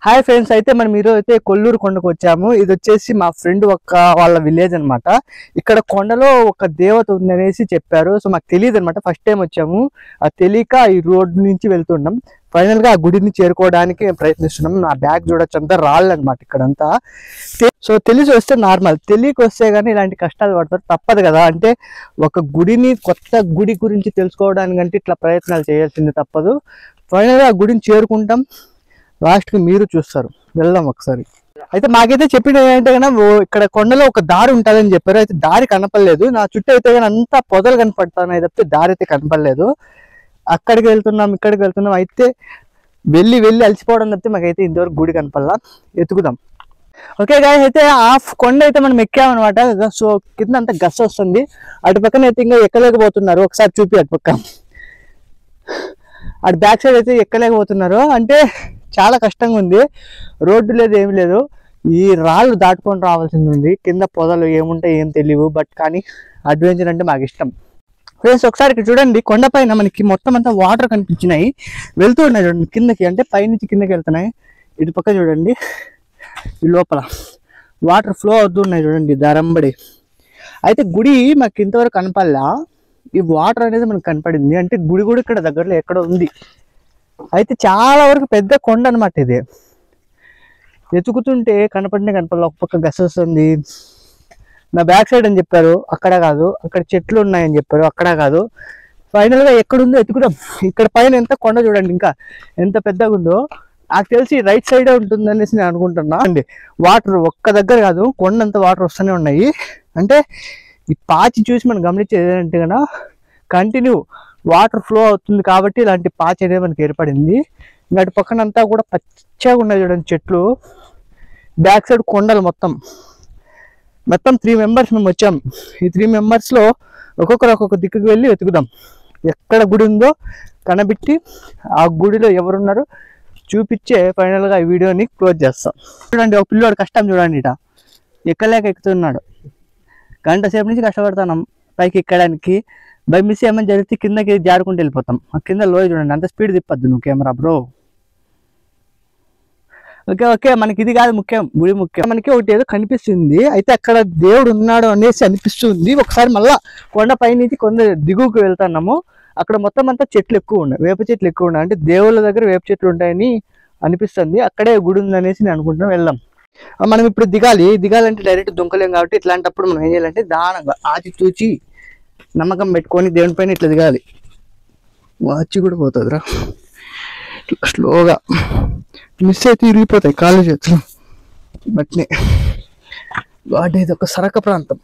Hi friends, అయితే మనం ఈరోజు అయితే కొల్లూరు కొండకు వచ్చాము. ఇది వచ్చేసి మా ఫ్రెండ్ వాళ్ళ విలేజ్ అనమాట. ఇక్కడ కొండలో ఒక దేవత ఉందనేసి చెప్పారు. సో మాకు తెలియదు అనమాట, ఫస్ట్ టైం వచ్చాము. అది తెలియక ఈ రోడ్ నుంచి వెళ్తున్నాం. ఫైనల్ గా ఆ గుడిని చేరుకోవడానికి ప్రయత్నిస్తున్నాం. నా బ్యాగ్ చూడొచ్చు, అంతా రాళ్ళు అనమాట ఇక్కడంతా. సో తెలిసి వస్తే నార్మల్, తెలియక వస్తే కానీ ఇలాంటి కష్టాలు పడతారు, తప్పదు కదా. అంటే ఒక గుడిని, కొత్త గుడి గురించి తెలుసుకోవడానికంటే ఇట్లా ప్రయత్నాలు చేయాల్సింది తప్పదు. ఫైనల్ గా ఆ గుడిని చేరుకుంటాం. లాస్ట్ కి మీరు చూస్తారు, వెళ్దాం ఒకసారి. అయితే మాకైతే చెప్పింది ఏంటంటే కన్నా ఇక్కడ కొండలో ఒక దారి ఉంటుందని చెప్పారు. అయితే దారి కనపడలేదు. నా చుట్టూ అయితే కానీ అంతా పొదలు కనపడతాను తప్పితే దారి అయితే కనపడలేదు. అక్కడికి వెళ్తున్నాం, ఇక్కడికి వెళ్తున్నాం. అయితే వెళ్ళి అలసిపోవడం తప్పితే మాకైతే ఇంతవరకు గుడి కనపడలా. ఎత్తుకుదాం. ఓకే గాయ్స్, అయితే హాఫ్ కొండ అయితే మనం ఎక్కామన్నమాట. సో కింద అంతా గస్ వస్తుంది. అటు పక్కన అయితే ఇంకా ఎక్కలేకపోతున్నారు. ఒకసారి చూపి అటు పక్క, అటు బ్యాక్ సైడ్ అయితే ఎక్కలేకపోతున్నారు. అంటే చాలా కష్టంగా ఉంది. రోడ్డు లేదు, ఏమి లేదు. ఈ రాళ్ళు దాటుకొని రావాల్సింది ఉంది. కింద పొదలు ఏముంటాయి ఏం తెలియవు. బట్ కానీ అడ్వెంచర్ అంటే మాకు ఇష్టం. ఫ్రెండ్స్ ఒకసారి ఇక్కడ చూడండి, కొండపైన మనకి మొత్తం అంతా వాటర్ కనిపించినాయి. వెళ్తూ ఉన్నాయి చూడండి కిందకి, అంటే పైనుంచి కిందకి వెళ్తున్నాయి. ఇటు పక్క చూడండి, ఈ లోపల వాటర్ ఫ్లో అవుతూ ఉన్నాయి చూడండి, దరంబడి. అయితే గుడి మాకు ఇంతవరకు కనపడలా. ఈ వాటర్ అనేది మనకు కనపడింది. అంటే గుడి కూడా ఇక్కడ దగ్గరలో ఎక్కడ ఉంది. అయితే చాలా వరకు పెద్ద కొండ అనమాట ఇది. ఎతుకుతుంటే కనపడినే కనపడలే. ఒక పక్క గస వస్తుంది. నా బ్యాక్ సైడ్ అని చెప్పారు, అక్కడ కాదు. అక్కడ చెట్లు ఉన్నాయని చెప్పారు, అక్కడ కాదు. ఫైనల్ గా ఎక్కడుందో ఎత్తుకుదాం. ఇక్కడ పైన ఎంత కొండ చూడండి, ఇంకా ఎంత పెద్దగా ఉందో. నాకు తెలిసి రైట్ సైడే ఉంటుంది అనేసి నేను అనుకుంటున్నా అండి. వాటర్ ఒక్క దగ్గర కాదు, కొండ అంతా వాటర్ వస్తూనే ఉన్నాయి. అంటే ఈ పాచి చూసి మనం గమనించేది ఏంటంటే కన్నా కంటిన్యూ వాటర్ ఫ్లో అవుతుంది కాబట్టి ఇలాంటి పాచి అనేది మనకి ఏర్పడింది. ఇంకా అటు పక్కన అంతా కూడా పచ్చగా ఉన్నాయి చూడండి చెట్లు. బ్యాక్ సైడ్ కొండలు మొత్తం 3 మెంబర్స్ మేము వచ్చాం. ఈ 3 మెంబర్స్లో ఒక్కొక్కరు ఒక్కొక్క దిక్కుకు వెళ్ళి వెతుకుదాం. ఎక్కడ గుడి ఉందో కనబెట్టి ఆ గుడిలో ఎవరున్నారో చూపించే ఫైనల్గా ఈ వీడియోని క్లోజ్ చేస్తాం. చూడండి, ఒక పిల్లోడు కష్టం చూడండి. ఇట ఎక్కలేక ఎక్కుతున్నాడు. గంట సేపు నుంచి కష్టపడుతున్నాం పైకి ఎక్కడానికి. బై మిస్ ఏమైనా జరిగితే కిందకి జారుకుంటూ వెళ్ళిపోతాం. ఆ కింద లోయ చూడండి, అంత స్పీడ్ తిప్పద్దు నువ్వు కెమెరా బ్రో. ఓకే మనకి ఇది కాదు ముఖ్యం, గుడి ముఖ్యం. మనకి ఒకటి ఏదో కనిపిస్తుంది. అయితే అక్కడ దేవుడు ఉన్నాడు అనేసి అనిపిస్తుంది. ఒకసారి మళ్ళా కొండ పైనుంచి కొండ దిగువకు వెళ్తున్నాము. అక్కడ మొత్తం అంతా చెట్లు ఎక్కువ ఉన్నాయి, వేప చెట్లు ఎక్కువ ఉన్నాయి. అంటే దేవుళ్ళ దగ్గర వేప చెట్లు ఉంటాయని అనిపిస్తుంది. అక్కడే గుడి ఉంది అనేసి నేను అనుకుంటున్నాను. వెళ్దాం. మనం ఇప్పుడు దిగాలంటే డైరెక్ట్ దుంకలేం కాబట్టి ఇట్లాంటప్పుడు మనం ఏం చేయాలంటే దానంగా ఆచి తూచి నమ్మకం పెట్టుకొని దేవుని పైన ఇట్లా దిగాలి. వాచి కూడా పోతుందిరా, స్లోగా. మిస్ అయితే ఇరిగిపోతాయి కాళ్ళు చేతులు. బట్నే గాడ్, ఇది ఒక సరక ప్రాంతం.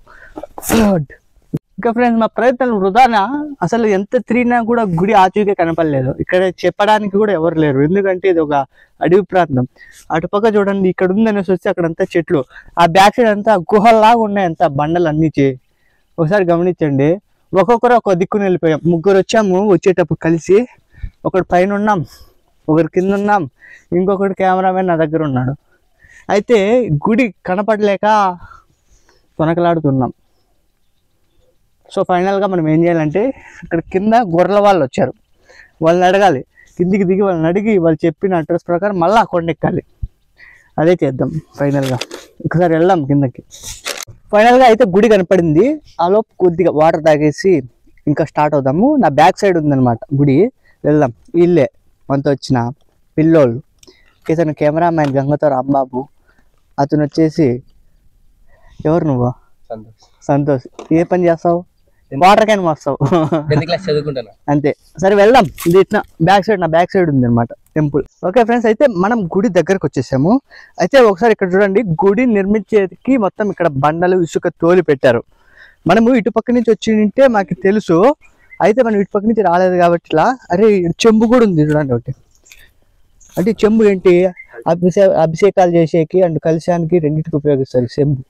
ఇంకా ఫ్రెండ్స్, మా ప్రయత్నాలు వృధానా. అసలు ఎంత తిరిగినా కూడా గుడి ఆచూకే కనపడలేదు. ఇక్కడ చెప్పడానికి కూడా ఎవరు లేరు, ఎందుకంటే ఇది ఒక అడవి ప్రాంతం. అటుపక్క చూడండి, ఇక్కడ ఉందనేసి వచ్చి అక్కడంతా చెట్లు. ఆ బ్యాక్ సైడ్ అంతా గుహల్లాగా ఉన్నాయి, అంతా బండలు అన్నిటి. ఒకసారి గమనించండి. ఒక్కొక్కరు ఒక దిక్కుని వెళ్ళిపోయాం. 3 వచ్చాము వచ్చేటప్పుడు కలిసి. ఒకడు పైన ఉన్నాం, ఒకరు కింద ఉన్నాం, ఇంకొకటి కెమెరామెన్ నా దగ్గర ఉన్నాడు. అయితే గుడి కనపడలేక తొనకలాడుతున్నాం. సో ఫైనల్గా మనం ఏం చేయాలంటే, ఇక్కడ కింద గొర్రెల వాళ్ళు వచ్చారు, వాళ్ళని అడగాలి. కిందికి దిగి వాళ్ళని అడిగి వాళ్ళు చెప్పిన అడ్రస్ ప్రకారం మళ్ళీ కొండ ఎక్కాలి. అదే చేద్దాం ఫైనల్గా. ఒకసారి వెళ్దాం కిందకి. ఫైనల్గా అయితే గుడి కనపడింది. ఆలోపు కొద్దిగా వాటర్ తాగేసి ఇంకా స్టార్ట్ అవుదాము. నా బ్యాక్ సైడ్ ఉందన్నమాట గుడి. వెళ్దాం. వీళ్ళే మనతో వచ్చిన పిల్లోళ్ళు. ఇతను కెమెరామ్యాన్ గంగతో రాంబాబు. అతను వచ్చేసి ఎవరు నువ్వు? సంతోష్. ఏ పని చేస్తావు? వాటర్ క్యాన్ మోస్తావు. చదువుకుంటాను అంతే. సరే వెళ్దాం. ఇది ఇట్లా బ్యాక్ సైడ్, నా బ్యాక్ సైడ్ ఉంది అనమాట టెంపుల్. ఓకే ఫ్రెండ్స్, అయితే మనం గుడి దగ్గరకు వచ్చేసాము. అయితే ఒకసారి ఇక్కడ చూడండి, గుడి నిర్మించేకి మొత్తం ఇక్కడ బండలు ఇసుక తోలి పెట్టారు. మనము ఇటుపక్క నుంచి వచ్చి ఉంటే మాకు తెలుసు. అయితే మనం ఇటుపక్క నుంచి రాలేదు కాబట్టి ఇలా. అరే చెంబు కూడా ఉంది చూడండి ఒకటి. అంటే చెంబు ఏంటి, అభిషేకాలు చేసేకి అండ్ కలశానికి రెండింటికి ఉపయోగిస్తారు చెంబు.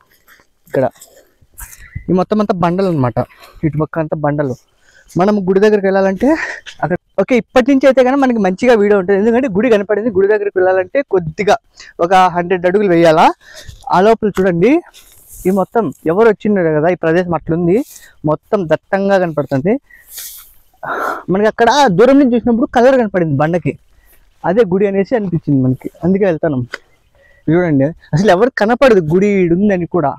ఇక్కడ ఈ మొత్తం అంతా బండలు అనమాట. ఇటుపక్క అంతా బండలు. మనం గుడి దగ్గరికి వెళ్ళాలంటే అక్కడ. ఓకే, ఇప్పటి నుంచి అయితే కానీ మనకి మంచిగా వీడియో ఉంటుంది, ఎందుకంటే గుడి కనపడింది. గుడి దగ్గరికి వెళ్ళాలంటే కొద్దిగా ఒక 100 అడుగులు వేయాలా. ఆ లోపల చూడండి, ఈ మొత్తం ఎవరు వచ్చిండ్రు కదా, ఈ ప్రదేశం అట్లుంది. మొత్తం దట్టంగా కనపడుతుంది మనకి. అక్కడ దూరం నుంచి చూసినప్పుడు కలర్ కనపడింది బండకి. అదే గుడి అనేసి అనిపించింది మనకి, అందుకే వెళ్తాను. చూడండి అసలు ఎవరు కనపడదు గుడి ఉందని కూడా.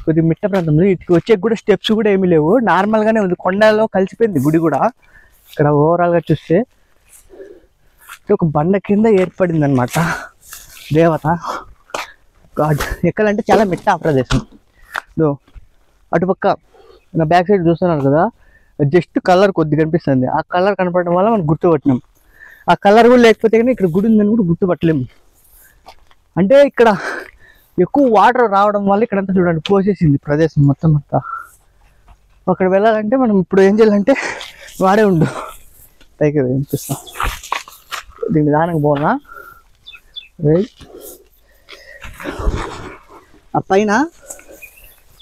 కొద్దిగా మిట్ట ప్రాంతంలో ఇటుకి వచ్చే కూడా స్టెప్స్ కూడా ఏమీ లేవు, నార్మల్గానే ఉంది. కొండలో కలిసిపోయింది గుడి కూడా. ఇక్కడ ఓవరాల్గా చూస్తే ఒక బండ కింద ఏర్పడింది అనమాట దేవత. గాడ్ ఎక్కడంటే చాలా మిట్ట ఆ ప్రదేశం. అటుపక్క నా బ్యాక్ సైడ్ చూస్తున్నారు కదా, జస్ట్ కలర్ కొద్దిగా కనిపిస్తుంది. ఆ కలర్ కనపడడం వల్ల మనం గుర్తుపట్టినాం. ఆ కలర్ కూడా లేకపోతే కానీ ఇక్కడ గుడి ఉందని కూడా గుర్తుపట్టలేము. అంటే ఇక్కడ ఎక్కువ వాటర్ రావడం వల్ల ఇక్కడంతా చూడండి పోసేసింది ప్రదేశం మొత్తం అంతా. అక్కడ వెళ్ళాలంటే మనం ఇప్పుడు ఏం చేయాలంటే వాడే ఉండు పైకి వినిపిస్తాం. దీన్ని దానికి పోనా ఆ పైన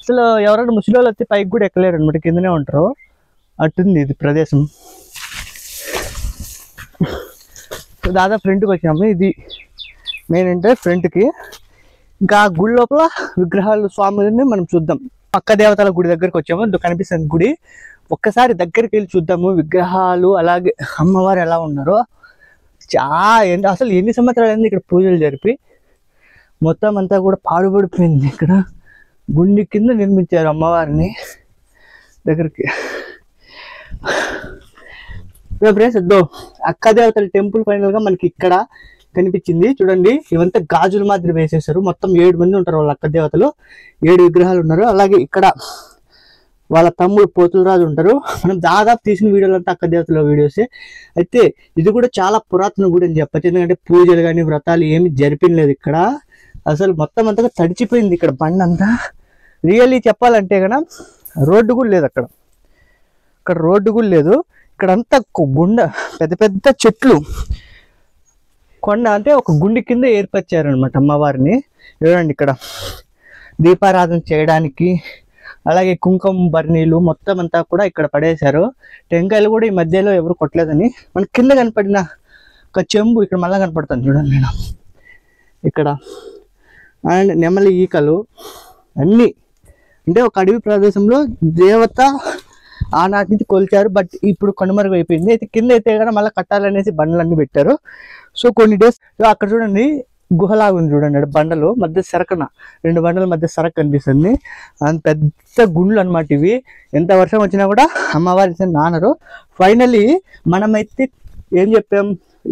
అసలు ఎవరైనా ముసలి వాళ్ళు వస్తే పైకి కూడా ఎక్కలేరు అనమాట, కిందనే ఉంటారు. అటుంది ఇది ప్రదేశం. దాదాపు ఫ్రంట్కి వచ్చాము. ఇది మెయిన్ అంటే ఫ్రంట్కి. ఇంకా ఆ గుడి లోపల విగ్రహాలు స్వామిని మనం చూద్దాం. పక్క దేవతల గుడి దగ్గరికి వచ్చాము, కనిపిస్తుంది గుడి. ఒక్కసారి దగ్గరికి వెళ్ళి చూద్దాము విగ్రహాలు, అలాగే అమ్మవారు ఎలా ఉన్నారో. అసలు ఎన్ని సంవత్సరాలు అయింది ఇక్కడ పూజలు జరిపి, మొత్తం అంతా కూడా పాడుపడిపోయింది. ఇక్కడ గుండి కింద నిర్మించారు అమ్మవారిని. దగ్గరికి ఫ్రెండ్స్ అక్క దేవతల టెంపుల్ ఫైనల్ గా మనకి ఇక్కడ కనిపించింది. చూడండి ఇవంతా గాజుల మాదిరి వేసేసారు. మొత్తం 7 మంది ఉంటారు వాళ్ళ అక్క దేవతలు, 7 విగ్రహాలు ఉన్నారు. అలాగే ఇక్కడ వాళ్ళ తమ్ముడు పోతులరాజు ఉంటారు. మనం దాదాపు తీసిన వీడియోలు అంతా అక్క దేవతల వీడియోసే. అయితే ఇది కూడా చాలా పురాతన గుడి అని చెప్పచ్చు, ఎందుకంటే పూజలు కానీ వ్రతాలు ఏమి జరిపినలేదు ఇక్కడ. అసలు మొత్తం అంతగా తడిచిపోయింది ఇక్కడ బండ అంతా. రియల్లీ చెప్పాలంటే కనుక రోడ్డు కూడా లేదు అక్కడ. రోడ్డు కూడా లేదు. ఇక్కడ అంతా గుండ, పెద్ద పెద్ద చెట్లు, కొండ. అంటే ఒక గుండి కింద ఏర్పరిచారనమాట అమ్మవారిని. చూడండి ఇక్కడ దీపారాధన చేయడానికి, అలాగే కుంకుమ బర్నీలు మొత్తం అంతా కూడా ఇక్కడ పడేశారు. టెంకాయలు కూడా ఈ మధ్యలో ఎవరు కొట్టలేదని. మన కింద కనపడిన ఒక చెంబు ఇక్కడ మళ్ళీ కనపడుతుంది చూడండి నేను ఇక్కడ. అండ్ నెమలి ఈకలు అన్నీ. అంటే ఒక అడవి ప్రదేశంలో దేవత ఆనాటి నుంచి కొలిచారు, బట్ ఇప్పుడు కనుమరుగు అయిపోయింది. అయితే కింద అయితే కూడా మళ్ళీ కట్టాలనేసి బండలన్నీ పెట్టారు. సో కొన్ని డేస్ అక్కడ చూడండి గుహలాగా ఉంది చూడండి, బండలు మధ్య సరకన 2 బండల మధ్య సరక్ కనిపిస్తుంది. అంత పెద్ద గుండ్లు అనమాట ఇవి. ఎంత వర్షం వచ్చినా కూడా అమ్మవారి నానరు. ఫైనలీ మనమైతే ఏం చెప్పాం,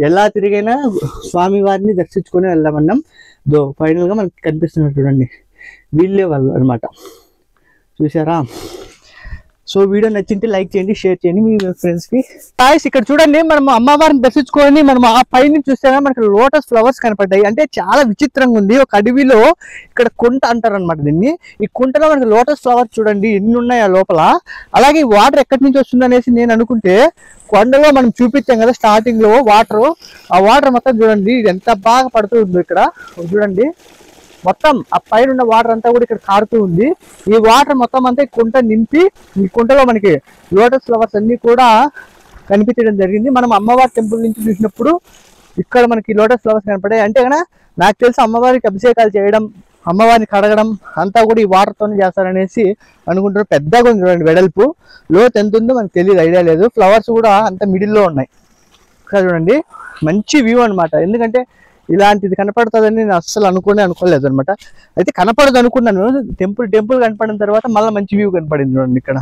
ఎలా తిరిగైనా స్వామి వారిని దర్శించుకొని వెళ్దామన్నాం. ఫైనల్గా మనకి కనిపిస్తున్నారు చూడండి, వీళ్ళే వాళ్ళు అనమాట. చూసారా? సో వీడియో నచ్చింటే లైక్ చేయండి, షేర్ చేయండి మీ ఫ్రెండ్స్కి. గాయ్స్ ఇక్కడ చూడండి, మనం అమ్మవారిని దర్శించుకొని మనం ఆ పైన చూస్తే మనకి లోటస్ ఫ్లవర్స్ కనపడ్డాయి. అంటే చాలా విచిత్రంగా ఉంది. ఒక అడవిలో ఇక్కడ కుంట అంటారు అనమాట దీన్ని. ఈ కుంటలో మనకి లోటస్ ఫ్లవర్స్ చూడండి ఎన్ని ఉన్నాయి ఆ లోపల. అలాగే ఈ వాటర్ ఎక్కడి నుంచి వస్తుంది అనేసి నేను అనుకుంటే, కొండలో మనం చూపించాం కదా స్టార్టింగ్ లో వాటర్, ఆ వాటర్ మొత్తం చూడండి ఎంత బాగా పడుతుంది ఇక్కడ. చూడండి మొత్తం ఆ పైన ఉన్న వాటర్ అంతా కూడా ఇక్కడ కారుతూ ఉంది. ఈ వాటర్ మొత్తం అంతా ఈ కుంట నింపి, ఈ కుంటలో మనకి లోటస్ ఫ్లవర్స్ అన్ని కూడా కనిపించడం జరిగింది. మనం అమ్మవారి టెంపుల్ నుంచి చూసినప్పుడు ఇక్కడ మనకి లోటస్ ఫ్లవర్స్ కనపడాయి. అంటే కనుక నాకు తెలిసి అమ్మవారికి అభిషేకాలు చేయడం, అమ్మవారిని కడగడం అంతా కూడా ఈ వాటర్తోనే చేస్తారనేసి అనుకుంటారు. పెద్దగా ఉంది చూడండి వెడల్పు. లోతు ఎంత ఉందో మనకు తెలియదు, ఐడియా లేదు. ఫ్లవర్స్ కూడా అంత మిడిల్లో ఉన్నాయి. ఇక్కడ చూడండి మంచి వ్యూ అనమాట. ఎందుకంటే ఇలాంటిది కనపడుతుందని నేను అస్సలు అనుకోలేదు అనమాట. అయితే కనపడదు అనుకున్నాను. టెంపుల్ కనపడిన తర్వాత మళ్ళీ మంచి వ్యూ కనపడింది చూడండి ఇక్కడ.